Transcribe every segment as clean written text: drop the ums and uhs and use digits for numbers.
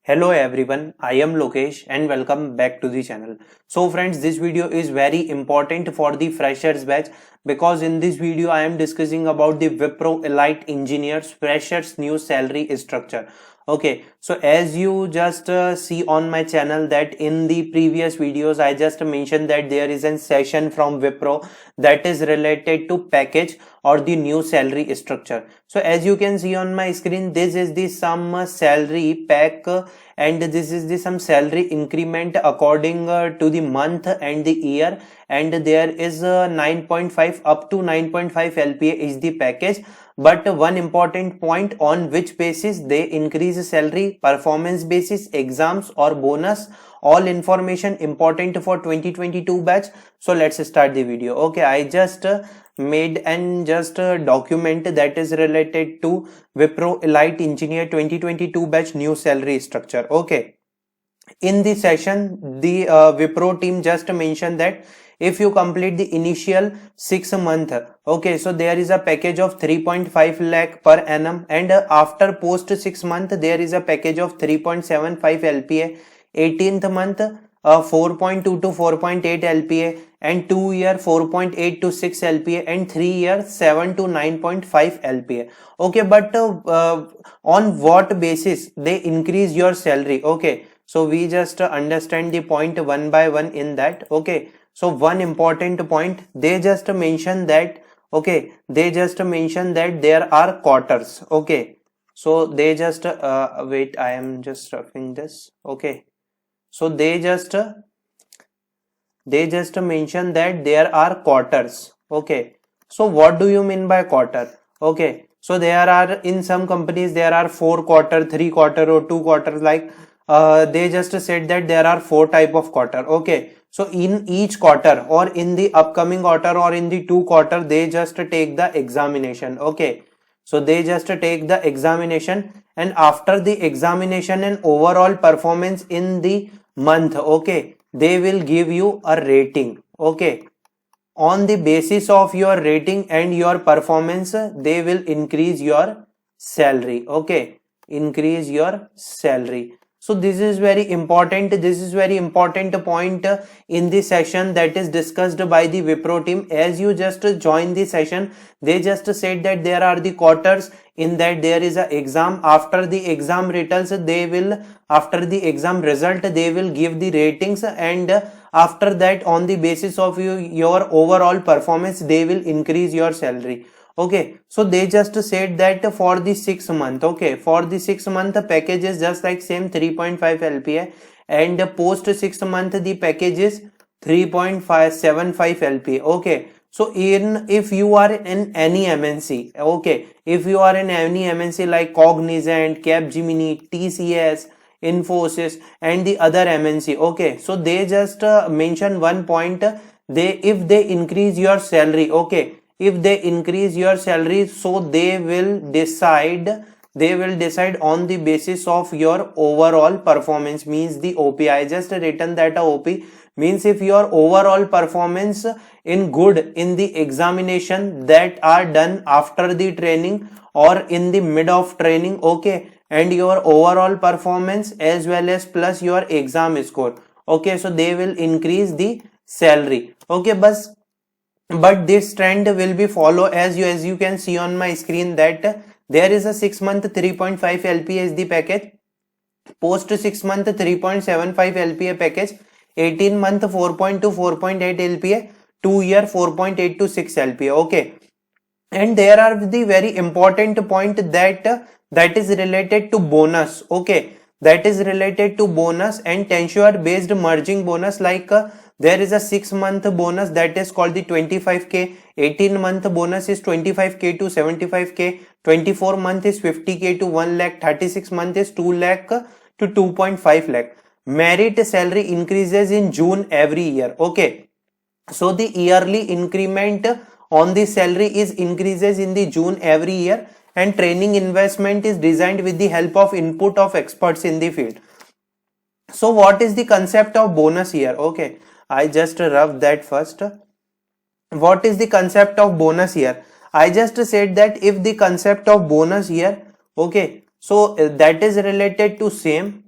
Hello everyone, I am Lokesh and welcome back to the channel. So friends, this video is very important for the freshers batch because in this video I am discussing about the Wipro Elite Engineers freshers new salary structure. Okay, so as you just see on my channel that in the previous videos I just mentioned that there is a session from Wipro that is related to package or the new salary structure. So as you can see on my screen, this is the some salary pack and this is the some salary increment according to the month and the year, and there is 9.5 up to 9.5 LPA is the package. But one important point, on which basis they increase salary: performance basis, exams or bonus. All information important for 2022 batch. So let's start the video. Okay, I just made and just a document that is related to Wipro Elite Engineer 2022 batch new salary structure. Okay, in the session the Wipro team just mentioned that if you complete the initial 6 month, okay, so there is a package of 3.5 lakh per annum, and after post 6 month there is a package of 3.75 LPA, 18th month 4.2 to 4.8 LPA, and 2 year 4.8 to 6 LPA, and 3 year 7 to 9.5 LPA. Okay, but on what basis they increase your salary? Okay, so we just understand the point one by one in that. Okay, so one important point, they just mention that, okay, they just mention that there are quarters. Okay, so they just wait, I am just roughing this. Okay, so they just mention that there are quarters. Okay, so what do you mean by quarter? Okay, so there are, in some companies there are 4 quarter, 3 quarter or 2 quarters, like they just said that there are 4 type of quarter. Okay, so in each quarter or in the upcoming quarter or in the 2 quarter they just take the examination. Okay, so they just take the examination, and after the examination and overall performance in the month, okay, they will give you a rating. Okay, on the basis of your rating and your performance they will increase your salary. Okay, increase your salary. So this is very important, this is very important point in the session that is discussed by the Wipro team. As you just join the session, they just said that there are the quarters, in that there is a exam. After the exam results they will, after the exam result they will give the ratings, and after that on the basis of your overall performance they will increase your salary. Okay, so they just said that for the 6 month, okay, for the 6 month package is just like same 3.5 LPA, and post 6 month the package is 3.575 LPA. Okay, so in, if you are in any MNC, okay, if you are in any MNC like Cognizant, Capgemini, TCS, Infosys and the other MNC, okay, so they just mention one point, they, if they increase your salary, okay, if they increase your salary, so they will decide on the basis of your overall performance, means the OP. I just written that OP means if your overall performance in good in the examination that are done after the training or in the mid of training, okay, and your overall performance as well as plus your exam score, okay, so they will increase the salary. Okay, but this trend will be follow, as you can see on my screen that there is a 6 month 3.5 LPA is the package, post 6 month 3.75 LPA package, 18 month 4.2 4.8 LPA, 2 year 4.8 to 6 LPA. Okay, and there are the very important point that is related to bonus. Okay, that is related to bonus and tenure based merging bonus, like there is a 6 month bonus that is called the 25k, 18 month bonus is 25k to 75k, 24 month is 50k to 1 lakh, 36 month is 2 lakh to 2.5 lakh. Merit salary increases in June every year. Okay, so the yearly increment on the salary is increases in the June every year, and training investment is designed with the help of input of experts in the field. So what is the concept of bonus here? Okay, I just rough that first. What is the concept of bonus here? I just said that if the concept of bonus here, okay, so that is related to same,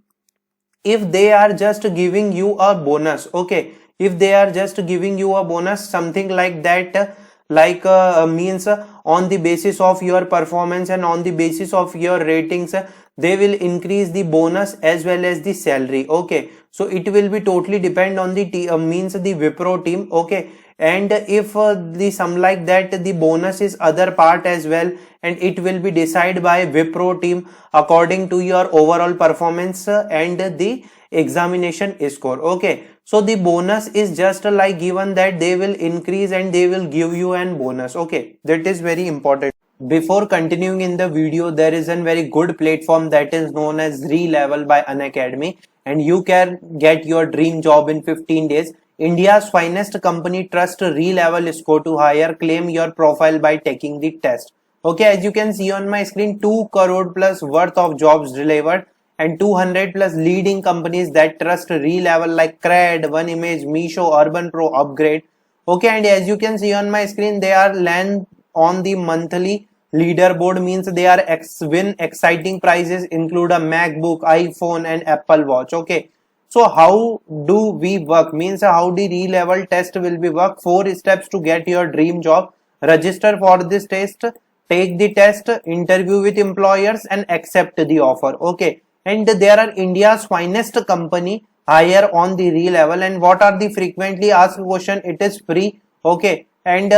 if they are just giving you a bonus, okay, if they are just giving you a bonus, something like that, means on the basis of your performance and on the basis of your ratings, they will increase the bonus as well as the salary. Okay, so it will be totally depend on the means the Wipro team. Okay, and if the some like that, the bonus is other part as well, and it will be decided by Wipro team according to your overall performance and the examination score. Okay, so the bonus is just like given that they will increase and they will give you an bonus. Okay, that is very important. Before continuing in the video, there is a very good platform that is known as Relevel by Unacademy, and you can get your dream job in 15 days. India's finest company trust Relevel score to hire. Claim your profile by taking the test. Okay, as you can see on my screen, 2 crore plus worth of jobs delivered and 200 plus leading companies that trust Relevel like CRED, OneImage, Meesho, Urban Pro, Upgrade. Okay, and as you can see on my screen, they are land on the monthly leaderboard, means they are win exciting prizes include a MacBook, iPhone and Apple Watch. Okay, so how do we work, means how the Relevel test will be work. 4 steps to get your dream job. Register for this test, take the test, interview with employers and accept the offer. Okay, and there are India's finest company hire on the Relevel. And what are the frequently asked question? It is free. Okay, and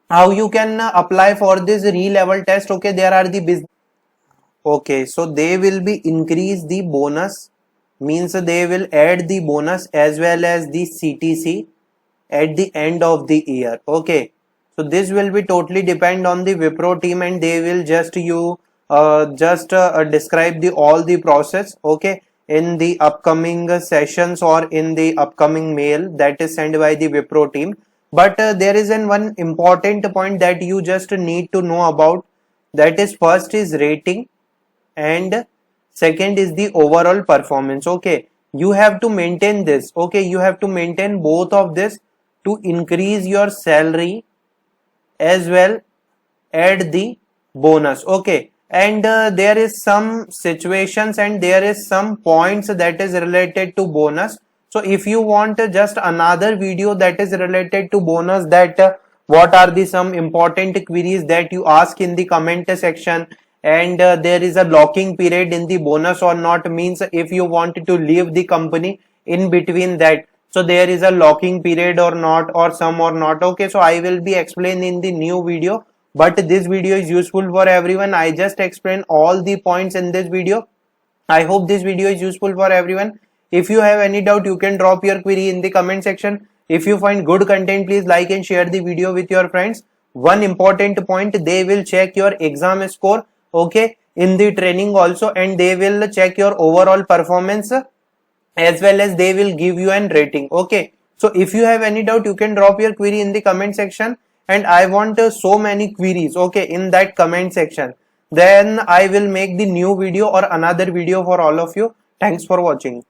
how you can apply for this Relevel test? Okay, there are the business. Okay, so they will be increase the bonus, means they will add the bonus as well as the CTC at the end of the year. Okay, so this will be totally depend on the Wipro team, and they will just describe the all the process. Okay, in the upcoming sessions or in the upcoming mail that is sent by the Wipro team. But there is one important point that you just need to know about, that is first is rating and second is the overall performance. Okay, you have to maintain this. Okay, you have to maintain both of this to increase your salary as well add the bonus. Okay, and there is some situations and there is some points that is related to bonus. So if you want just another video that is related to bonus, that what are the some important queries that you ask in the comment section, and there is a locking period in the bonus or not, means if you want to leave the company in between that, so there is a locking period or not, or some or not. Okay, so I will be explaining in the new video, but this video is useful for everyone. I just explain all the points in this video. I hope this video is useful for everyone. If you have any doubt, you can drop your query in the comment section. If you find good content, please like and share the video with your friends. One important point, they will check your exam score, okay, in the training also, and they will check your overall performance as well as they will give you an rating. Okay, so if you have any doubt, you can drop your query in the comment section, and I want so many queries, okay, in that comment section. Then I will make the new video or another video for all of you. Thanks for watching.